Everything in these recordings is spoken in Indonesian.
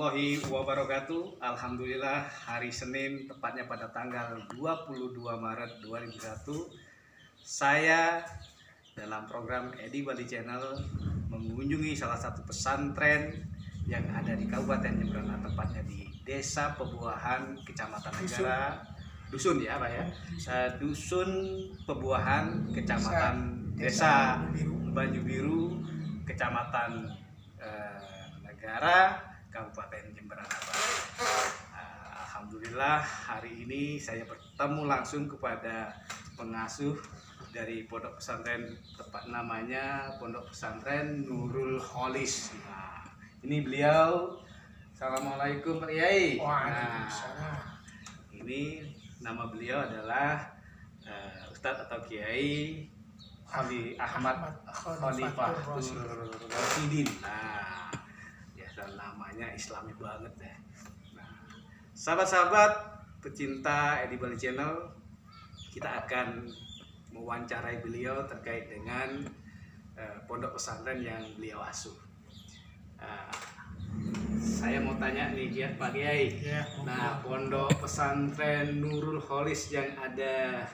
warahmatullahi wabarakatuh. Alhamdulillah hari Senin tepatnya pada tanggal 22 Maret 2001 saya dalam program Edi Bali Channel mengunjungi salah satu pesantren yang ada di Kabupaten Jemberana, tepatnya di Desa Pebuahan, Kecamatan Negara, Dusun ya Pak ya, Dusun Pebuahan, Kecamatan Desa Banyu Biru, Kecamatan Negara, Kabupaten Jemberana Pak. Alhamdulillah hari ini saya bertemu langsung kepada pengasuh dari pondok pesantren, tepat namanya Pondok Pesantren Nurul Kholis. Nah, ini beliau. Assalamualaikum Pak Yai. Waalaikumsalam. Ini nama beliau adalah Ustadz atau Kiai Ahmad Khalifatul Rasyidin. Nah, namanya islami banget ya. Nah, sahabat-sahabat pecinta Edi Bali Channel, kita akan mewawancarai beliau terkait dengan pondok pesantren yang beliau asuh. Saya mau tanya nih ya Pak Kiai. Ya, Nah, pondok pesantren Nurul Kholis yang ada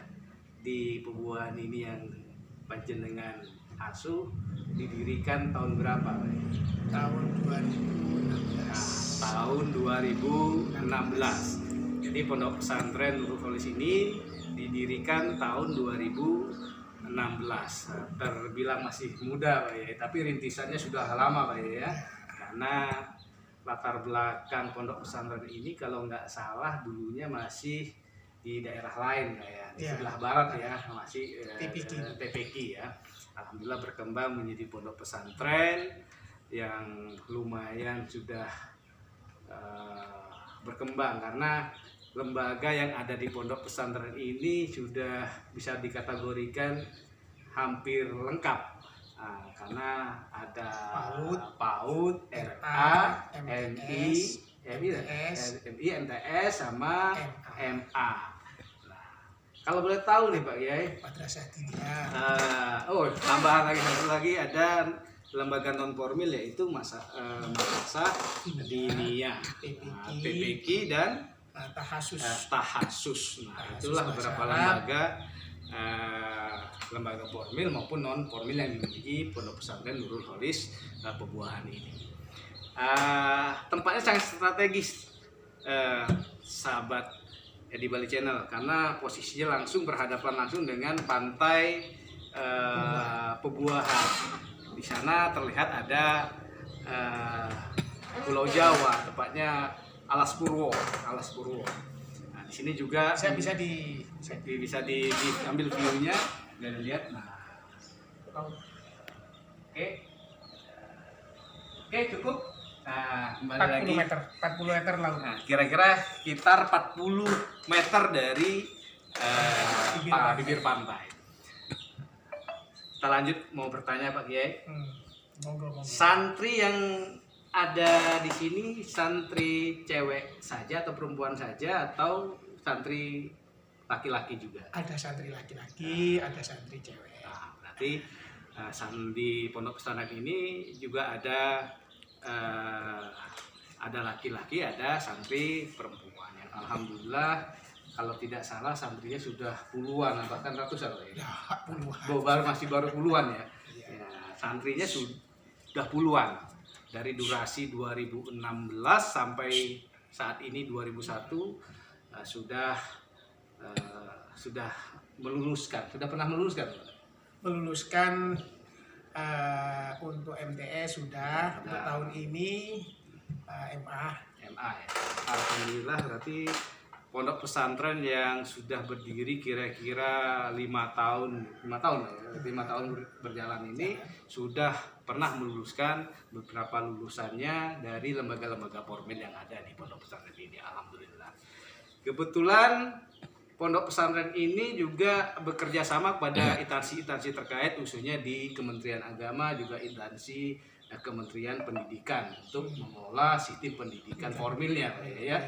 di Pebuahan ini yang panjenengan asuh didirikan tahun berapa Pak? Tahun 2016. Nah, tahun 2016. Jadi pondok pesantren Nurul Kholis ini didirikan tahun 2016. Terbilang masih muda Pak ya, tapi rintisannya sudah lama Pak ya. Karena latar belakang pondok pesantren ini kalau nggak salah dulunya masih di daerah lain kayak di sebelah barat ya, masih TPQ ya. Alhamdulillah berkembang menjadi pondok pesantren yang lumayan sudah berkembang, karena lembaga yang ada di pondok pesantren ini sudah bisa dikategorikan hampir lengkap. Karena ada PAUD, RA, MI, MTS sama MA. Kalau boleh tahu nih Pak Kiai, Madrasah Diniyah. Tambahan lagi satu lagi, ada lembaga non formal yaitu Madrasah Diniyah, PPQ dan Tahasus. Nah, itulah beberapa lembaga formal maupun non formal yang dimiliki pondok pesantren Nurul Kholis Pebuahan ini. Tempatnya sangat strategis, sahabat Edi Bali Channel, karena posisinya berhadapan langsung dengan pantai Pebuahan. Di sana terlihat ada Pulau Jawa, tepatnya Alas Purwo. Nah, di sini juga bisa diambil view-nya dan lihat. Nah, oke cukup. Nah, kembali 40 lagi. meter, 40 meter laut. Nah, kira-kira sekitar 40 meter dari bibir pantai. Kita lanjut, mau bertanya Pak Kiai. Monggo. Santri yang ada di sini santri cewek saja atau perempuan saja atau santri laki-laki juga? Ada santri laki-laki, ada santri cewek. Nah, berarti di pondok pesantren ini juga ada laki-laki, ada santri perempuan yang alhamdulillah kalau tidak salah santrinya sudah puluhan, bahkan ratusan ya. Puluhan. Baru puluhan ya. Santrinya sudah puluhan dari durasi 2016 sampai saat ini 2001 sudah meluluskan. Sudah pernah meluluskan? Meluluskan untuk MTS sudah, untuk tahun ini MA ya. Alhamdulillah, berarti pondok pesantren yang sudah berdiri kira-kira 5 tahun berjalan ini sudah pernah meluluskan beberapa lulusannya dari lembaga-lembaga formal yang ada di pondok pesantren ini. Alhamdulillah. Kebetulan pondok pesantren ini juga bekerja sama pada instansi-instansi terkait, khususnya di Kementerian Agama, juga instansi Kementerian Pendidikan untuk mengelola sistem pendidikan formalnya ya.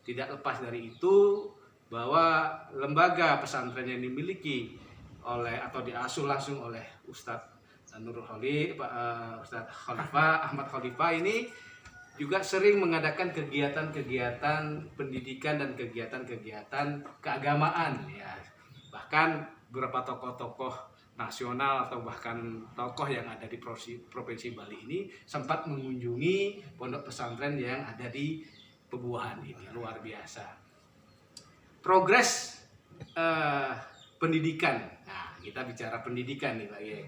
Tidak lepas dari itu bahwa lembaga pesantren yang dimiliki oleh atau diasuh langsung oleh Ustadz Nurul Kholis, Ustadz Ahmad Khalifah ini juga sering mengadakan kegiatan-kegiatan pendidikan dan kegiatan-kegiatan keagamaan ya. Bahkan beberapa tokoh-tokoh nasional atau bahkan tokoh yang ada di Provinsi Bali ini sempat mengunjungi pondok pesantren yang ada di Pebuahan ini. Luar biasa. Progres pendidikan. Nah, kita bicara pendidikan nih Pak Kiai.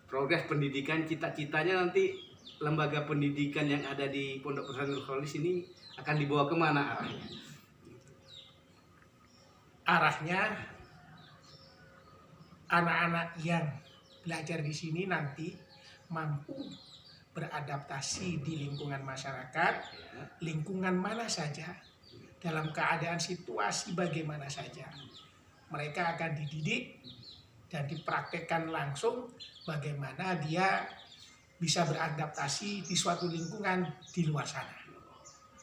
Progres pendidikan, cita-citanya nanti lembaga pendidikan yang ada di Pondok Pesantren Kholis ini akan dibawa kemana arahnya? Arahnya anak-anak yang belajar di sini nanti mampu beradaptasi di lingkungan masyarakat, lingkungan mana saja, dalam keadaan situasi bagaimana saja. Mereka akan dididik dan dipraktekkan langsung bagaimana dia bisa beradaptasi di suatu lingkungan di luar sana.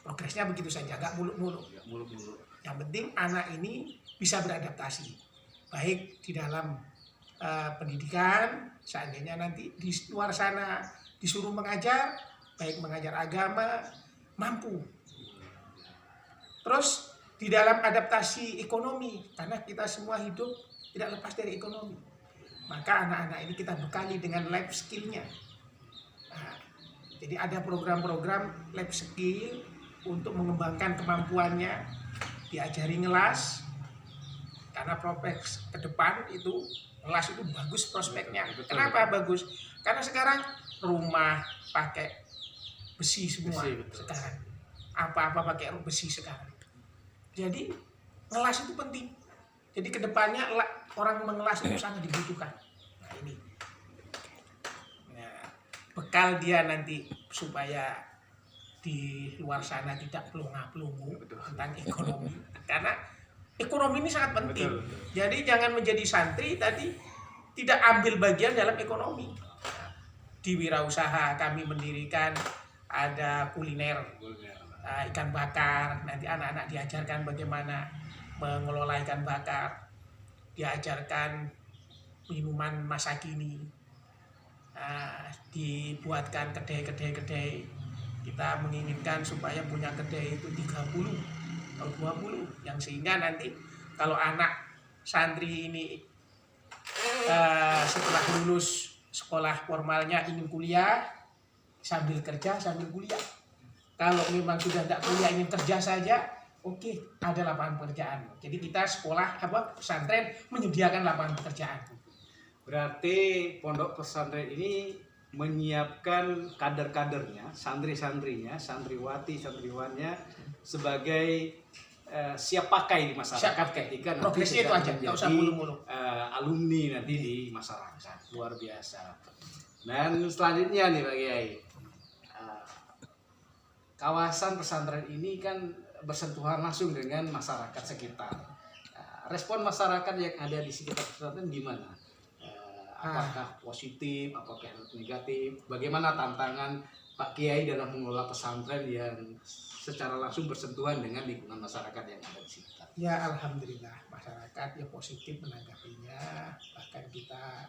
Progresnya begitu saja, nggak muluk-muluk. Yang penting anak ini bisa beradaptasi, baik di dalam pendidikan, seandainya nanti di luar sana disuruh mengajar, baik mengajar agama, mampu. Terus di dalam adaptasi ekonomi, karena kita semua hidup tidak lepas dari ekonomi, maka anak-anak ini kita bekali dengan life skill-nya. Nah, jadi ada program-program life skill untuk mengembangkan kemampuannya, diajari ngelas, karena prospek ke depan itu ngelas itu bagus prospeknya. Kenapa bagus? Karena sekarang rumah pakai besi semua sekarang, apa-apa pakai besi sekarang. Jadi ngelas itu penting. Jadi kedepannya orang mengelas itu sangat dibutuhkan. Nah ini, nah, bekal dia nanti supaya di luar sana tidak pelongo-pelongo tentang ekonomi. Karena ekonomi ini sangat penting. Jadi jangan menjadi santri tadi tidak ambil bagian dalam ekonomi. Di wirausaha kami mendirikan ada kuliner, ikan bakar. Nanti anak-anak diajarkan bagaimana mengelola ikan bakar, diajarkan minuman masa kini, dibuatkan kedai. Kita menginginkan supaya punya kedai itu 30 atau 20, yang sehingga nanti kalau anak santri ini setelah lulus sekolah formalnya ingin kuliah, sambil kerja sambil kuliah. Kalau memang sudah tidak kuliah ingin kerja saja, oke, ada lapangan pekerjaan. Jadi kita sekolah pesantren menyediakan lapangan pekerjaan. Berarti pondok pesantren ini menyiapkan kader-kadernya, santri-santrinya, santriwati, santriwannya sebagai siap pakai di masyarakat ketika progresnya itu aja, nggak usah mulu-mulu. Alumni nanti di masyarakat. Luar biasa. Dan selanjutnya nih Pak Kiai, kawasan pesantren ini kan bersentuhan langsung dengan masyarakat sekitar. Respon masyarakat yang ada di sekitar pesantren gimana? Apakah positif, apakah negatif? Bagaimana tantangan Pak Kiai dalam mengelola pesantren yang secara langsung bersentuhan dengan lingkungan masyarakat yang ada di sekitar? Ya alhamdulillah masyarakat ya positif menanggapinya. Bahkan kita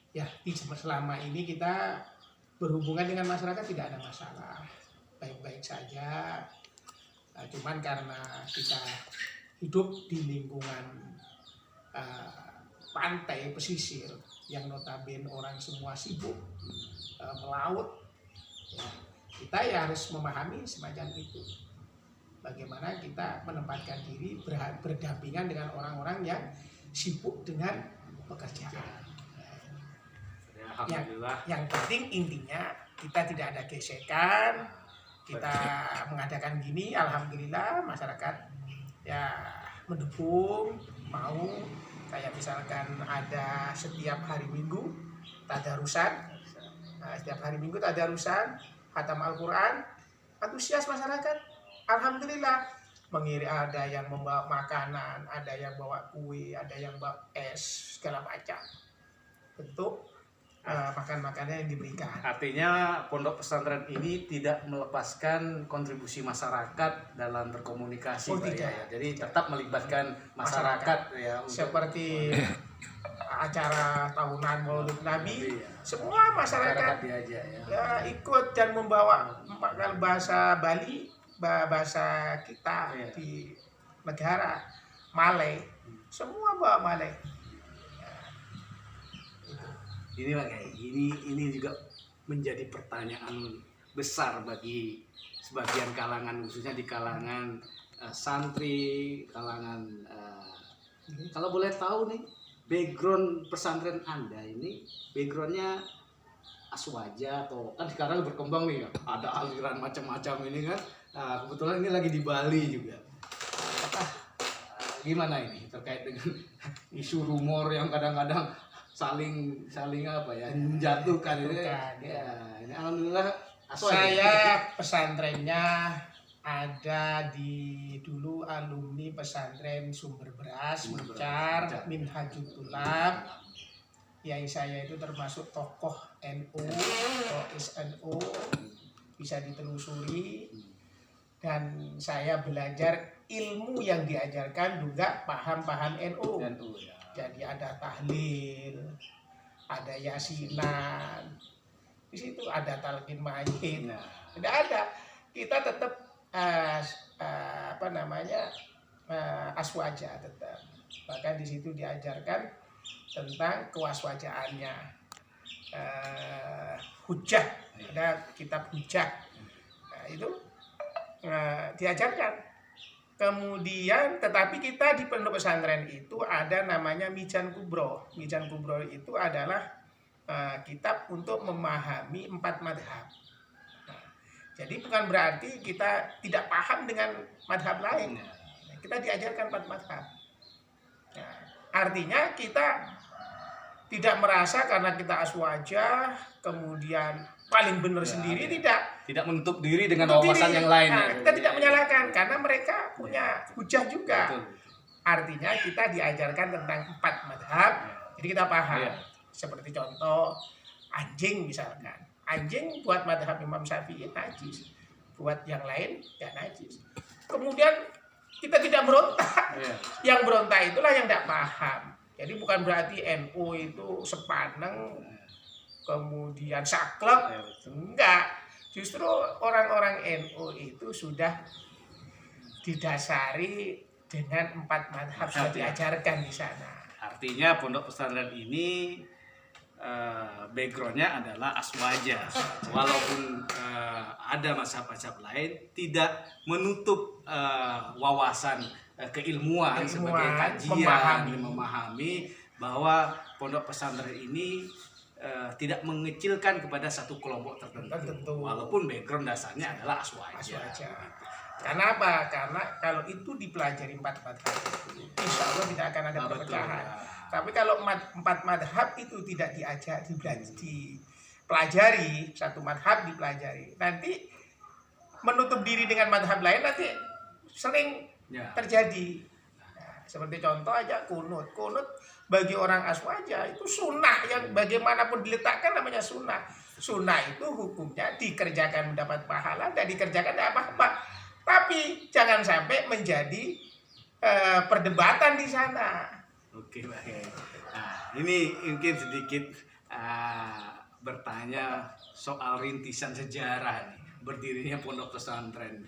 ya selama ini kita berhubungan dengan masyarakat tidak ada masalah, baik-baik saja. Cuman karena kita hidup di lingkungan pantai pesisir yang notabene orang semua sibuk melaut, ya, kita ya harus memahami semacam itu. Bagaimana kita menempatkan diri berdampingan dengan orang-orang yang sibuk dengan pekerjaan. Yang penting intinya kita tidak ada gesekan, kita mengadakan gini, alhamdulillah masyarakat ya mendukung, mau. Kayak misalkan ada setiap hari Minggu tadarusan, setiap hari Minggu tadarusan, khatam Al-Quran, antusias masyarakat, alhamdulillah. Ada yang membawa makanan, ada yang bawa kue, ada yang bawa es, segala macam bentuk makan-makanan yang diberikan. Artinya pondok pesantren ini tidak melepaskan kontribusi masyarakat dalam berkomunikasi, tidak. Ya. Jadi tetap melibatkan masyarakat ya. Seperti acara tahunan Maulid Nabi, ya. semua masyarakat diajak ya. ya ikut dan membawa kalau bahasa Bali, bahasa kita Iya. di negara Malay, semua bawa Malay. Ini Pak Kiai, ini juga menjadi pertanyaan besar bagi sebagian kalangan, khususnya di kalangan santri, kalangan kalau boleh tahu nih, background pesantren Anda ini backgroundnya aswaja atau kan sekarang berkembang nih ya, ada aliran macam-macam ini kan. Nah, kebetulan ini lagi di Bali juga. Apakah gimana ini terkait dengan isu rumor yang kadang-kadang saling apa ya, menjatuhkan ini? Ya, ini alhamdulillah aswaja. Saya pesantrennya ada di dulu alumni pesantren Sumber Beras, Mencar, Minhajul Tulab. Kiai saya itu termasuk tokoh NU, NU, bisa ditelusuri. Dan saya belajar ilmu yang diajarkan juga paham-paham NU. Ya. Jadi ada tahlil, ada yasinan, di situ ada talqin mayit. Nah, Tidak ada, kita tetap aswaja tetap. Bahkan di situ diajarkan tentang kewaswajaannya. Hujah, ada kitab hujah. Nah, itu diajarkan. Kemudian tetapi kita di pondok pesantren itu ada namanya Mijan Kubro. Mijan Kubro itu adalah kitab untuk memahami 4 madhab. Nah, jadi bukan berarti kita tidak paham dengan madhab lain. Kita diajarkan 4 madhab. Nah, artinya kita tidak merasa karena kita aswaja kemudian paling benar sendiri, tidak menutup diri dengan Menutup wawasan diri. yang lain. Nah, kita tidak menyalahkan karena mereka punya hujah juga. Betul. Artinya kita diajarkan tentang 4 madhab, jadi kita paham. Iya. Seperti contoh anjing misalkan. Anjing buat madhab Imam Syafi'i najis, buat yang lain ya najis. Kemudian kita tidak berontak. Iya. Yang berontak itulah yang tidak paham. Jadi bukan berarti NU itu sepaneng, kemudian saklek. Ya, betul. Enggak. Justru orang-orang NU itu sudah didasari dengan 4 madhab sudah diajarkan di sana. Artinya pondok pesantren ini backgroundnya adalah aswaja, walaupun ada mazhab-mazhab lain tidak menutup wawasan keilmuan sebagai kajian, memahami bahwa pondok pesantren ini tidak mengecilkan kepada satu kelompok tertentu, walaupun background dasarnya adalah aswaja. Karena apa? Karena kalau itu dipelajari 4 madhab itu, insya Allah tidak akan ada perpecahan. Tapi kalau 4 madhab itu tidak dipelajari, satu madhab dipelajari, nanti menutup diri dengan madhab lain nanti sering terjadi. Nah, seperti contoh aja kunut. Kunut bagi orang aswaja itu sunnah yang bagaimanapun diletakkan namanya sunnah. Sunnah itu hukumnya dikerjakan mendapat pahala, dan dikerjakan tidak apa-apa. Tapi jangan sampai menjadi perdebatan di sana. Oke, baik. Nah, ini mungkin sedikit bertanya soal rintisan sejarah nih, berdirinya pondok pesantren.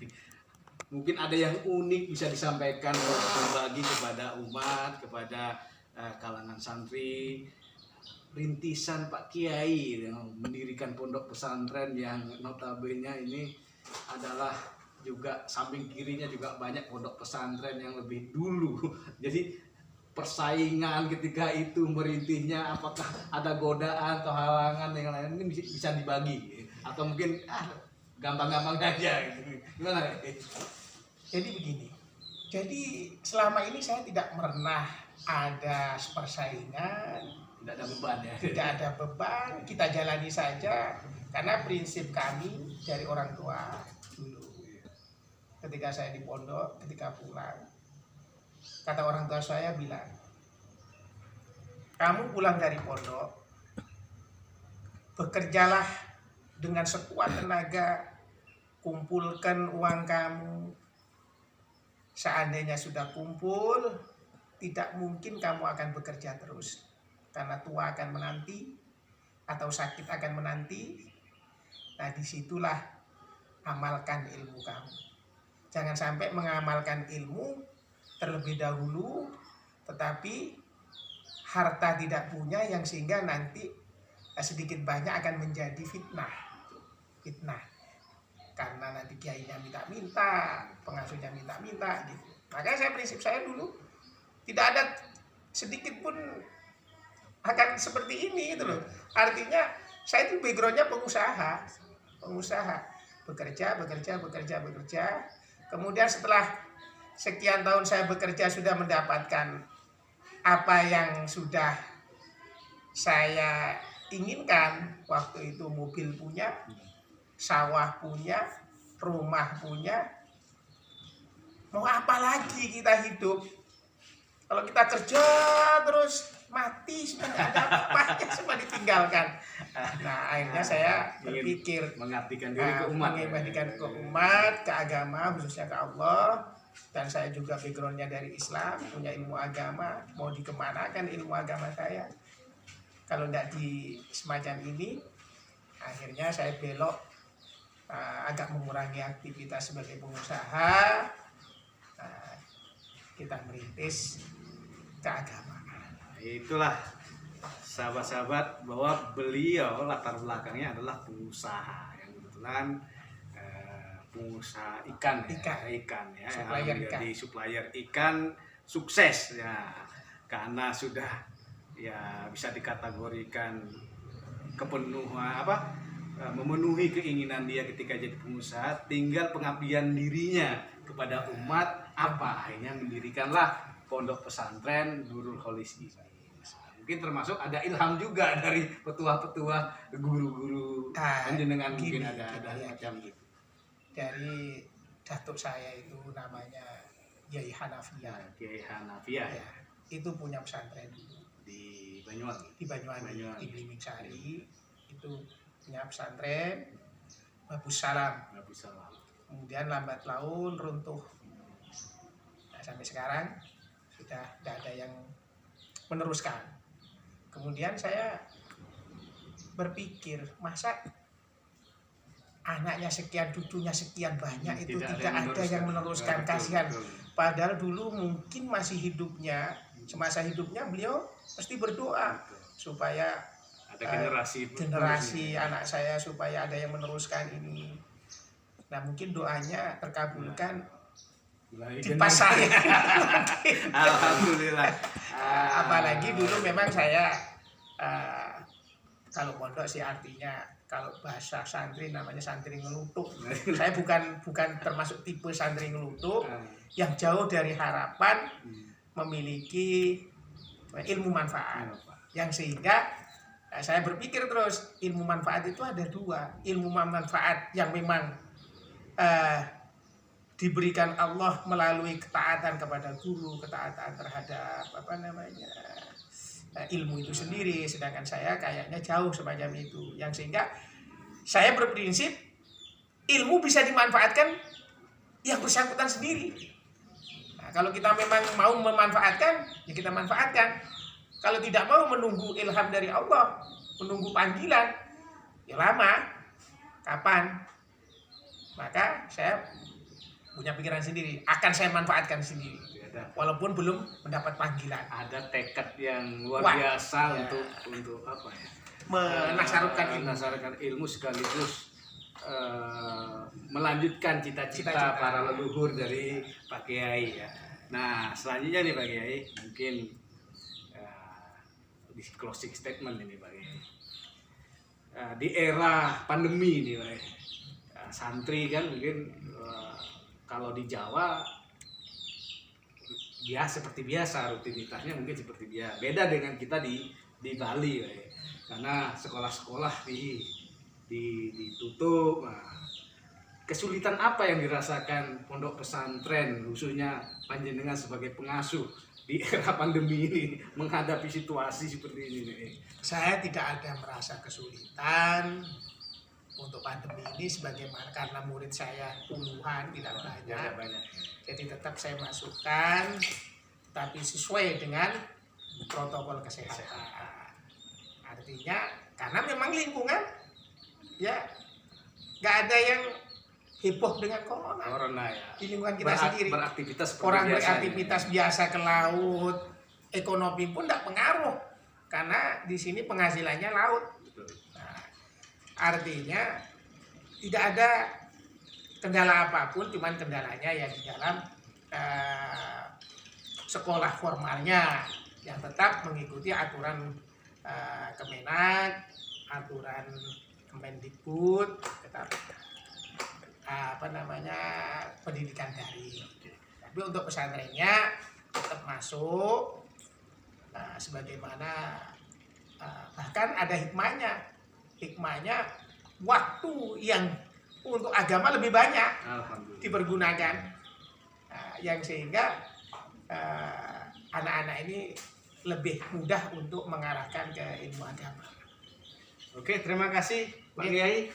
Mungkin ada yang unik bisa disampaikan berbagi kepada umat, kepada kalangan santri. Rintisan Pak Kiai yang mendirikan pondok pesantren yang notabene ini adalah juga samping kirinya juga banyak pondok pesantren yang lebih dulu. Jadi persaingan ketika itu merintihnya, apakah ada godaan atau halangan yang lain, ini bisa dibagi atau mungkin gampang-gampang aja gitu. Gimana? Jadi begini. Jadi selama ini saya tidak pernah ada persaingan, tidak ada beban ya. Tidak ada beban, kita jalani saja karena prinsip kami dari orang tua dulu. Ketika saya di pondok, ketika pulang, kata orang tua saya bilang, kamu pulang dari pondok, bekerjalah dengan sekuat tenaga, kumpulkan uang kamu. Seandainya sudah kumpul, tidak mungkin kamu akan bekerja terus. karena tua akan menanti atau sakit akan menanti. Nah, disitulah amalkan ilmu kamu. Jangan sampai mengamalkan ilmu terlebih dahulu, tetapi harta tidak punya, yang sehingga nanti sedikit banyak akan menjadi fitnah. Fitnah. Karena nanti kiainya minta-minta, pengasuhnya minta-minta gitu. Makanya prinsip saya dulu tidak ada sedikit pun akan seperti ini gitu loh. Artinya saya itu backgroundnya pengusaha. Bekerja. Kemudian setelah sekian tahun saya bekerja sudah mendapatkan apa yang sudah saya inginkan. Waktu itu mobil punya, sawah punya, rumah punya. Mau apa lagi kita hidup? Kalau kita kerja terus mati, sudah tidak ada apa-apanya, semua ditinggalkan. Nah, akhirnya saya berpikir mengabdikan diri ke umat, mengabdikan ke umat, ke agama, khususnya ke Allah. Dan saya juga backgroundnya dari Islam, punya ilmu agama. Mau dikemanakan ilmu agama saya? Kalau tidak di semacam ini, akhirnya saya belok, agak mengurangi aktivitas sebagai pengusaha. Kita merintis keagamaan. Itulah sahabat-sahabat, bahwa beliau latar belakangnya adalah pengusaha yang kebetulan pengusaha ikan ya, menjadi supplier ikan sukses ya, karena sudah ya bisa dikategorikan memenuhi keinginan dia ketika jadi pengusaha. Tinggal pengabdian dirinya kepada umat akhirnya mendirikanlah Pondok Pesantren Nurul Kholis ini. Mungkin termasuk ada ilham juga dari petua-petua, guru-guru panjenengan, mungkin ada macam gitu. Dari datuk saya itu namanya Kiai Hanafia. Kiai Hanafia ya. Itu punya pesantren di Banyuwangi. Di Blimbing Sari itu punya pesantren Babus Salam. Kemudian lambat laun runtuh. Nah, sampai sekarang sudah tidak ada yang meneruskan. Kemudian saya berpikir, masa anaknya sekian, cucunya sekian banyak itu tidak ada yang meneruskan, kasihan. Padahal dulu mungkin masih hidupnya, semasa hidupnya beliau pasti berdoa supaya ada generasi anak saya supaya ada yang meneruskan ini. Nah, mungkin doanya terkabulkan di pas saya. Alhamdulillah. Apalagi dulu memang saya kalau pondok sih artinya, kalau bahasa santri namanya santri ngelutuk. Saya bukan termasuk tipe santri ngelutuk yang jauh dari harapan memiliki ilmu manfaat. Yang sehingga saya berpikir terus, ilmu manfaat itu ada dua. Ilmu manfaat yang memang diberikan Allah melalui ketaatan kepada guru, ketaatan terhadap ilmu itu sendiri. Sedangkan saya kayaknya jauh semacam itu, yang sehingga saya berprinsip ilmu bisa dimanfaatkan yang bersangkutan sendiri. Nah, kalau kita memang mau memanfaatkan, ya kita manfaatkan. Kalau tidak mau menunggu ilham dari Allah, menunggu panggilan, ya lama. Kapan? Maka saya punya pikiran sendiri, akan saya manfaatkan sendiri. Walaupun belum mendapat panggilan. Ada tekad yang luar biasa untuk apa ya? Menasarkan ilmu sekaligus melanjutkan cita-cita para leluhur dari Pak Kiai ya. Nah, selanjutnya nih Pak Kiai, mungkin di closing statement ini Pak Kiai. Di era pandemi ini Pak Kiai, santri kan mungkin kalau di Jawa seperti biasa, rutinitasnya mungkin seperti biasa. Beda dengan kita di Bali, karena sekolah-sekolah ditutup. Nah, kesulitan apa yang dirasakan pondok pesantren, khususnya panjenengan sebagai pengasuh di era pandemi ini menghadapi situasi seperti ini? Saya tidak ada merasa kesulitan untuk pandemi ini, sebagaimana karena murid saya puluhan, tidak banyak. Jadi tetap saya masukkan, tapi sesuai dengan protokol kesehatan. Artinya karena memang lingkungan ya nggak ada yang heboh dengan corona. Corona ya. Di lingkungan kita sendiri. Beraktivitas seperti Orang biasa beraktivitas ya. biasa ke laut, ekonomi pun tidak pengaruh karena di sini penghasilannya laut. Betul. Nah, artinya tidak ada kendala apapun, cuman kendalanya ya di dalam sekolah formalnya yang tetap mengikuti aturan Kemenak, aturan Kemendikbud, tetap pendidikan daring. Tapi untuk pesantrennya tetap masuk sebagaimana bahkan ada hikmahnya waktu yang untuk agama lebih banyak Alhamdulillah. dipergunakan, yang sehingga anak-anak ini lebih mudah untuk mengarahkan ke ilmu agama. Oke, terima kasih Pak Kiai.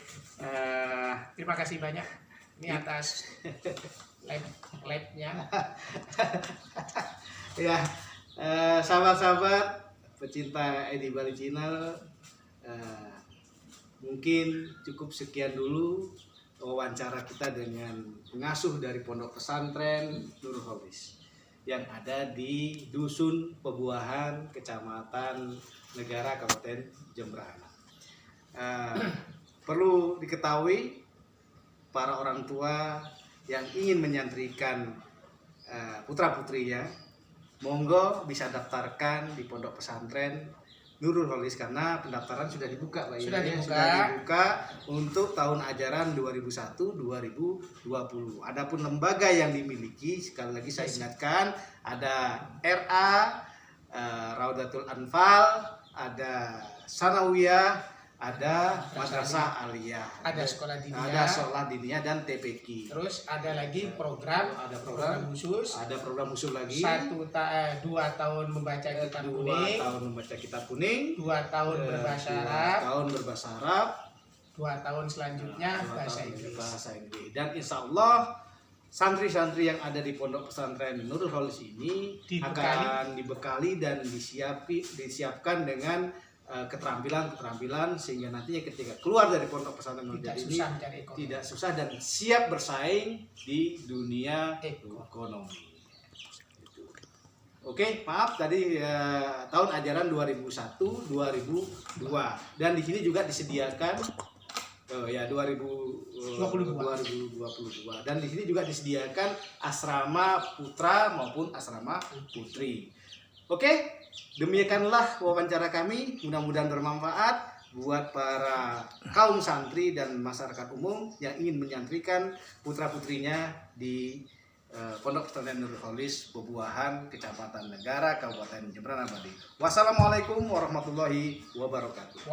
Terima kasih banyak ini atas labnya. Ya, sahabat-sahabat pecinta Edi Bali Channel, mungkin cukup sekian dulu wawancara kita dengan pengasuh dari Pondok Pesantren Nurul Kholis yang ada di Dusun Pebuahan, Kecamatan Negara, Kabupaten Jembrana. Perlu diketahui para orang tua yang ingin menyantrikan putra-putrinya, monggo bisa daftarkan di Pondok Pesantren Nurul Kholis karena pendaftaran sudah dibuka, Pak. Sudah dibuka untuk tahun ajaran 2001-2020. Adapun lembaga yang dimiliki, sekali lagi saya ingatkan, ada RA, Raudatul Anfal, ada Sanawiyah, ada Madrasah Aliyah, Ada sekolah diniyah dan TPQ. Terus ada lagi program khusus, ada program khusus lagi. 2 tahun membaca kitab 2 kuning, tahun membaca kitab kuning, 2 tahun berbahasa 2 Arab, tahun berbahasa Arab, 2 tahun selanjutnya 2 bahasa tahun Inggris. bahasa Inggris. Dan insya Allah santri-santri yang ada di Pondok Pesantren Nurul Kholis ini akan dibekali dan disiapkan dengan keterampilan sehingga nantinya ketika keluar dari Pondok Pesantren Nurul ini tidak susah dan siap bersaing di dunia ekonomi. Oke, maaf tadi tahun ajaran 2001-2002 dan di sini juga disediakan 2022 dan di sini juga disediakan asrama putra maupun asrama putri. Oke, demikianlah wawancara kami, mudah-mudahan bermanfaat buat para kaum santri dan masyarakat umum yang ingin menyantrikan putra-putrinya di Pondok Pesantren Nurul Kholis, Pebuahan, Kecamatan Negara, Kabupaten Jembrana, Bali. Wassalamualaikum warahmatullahi wabarakatuh.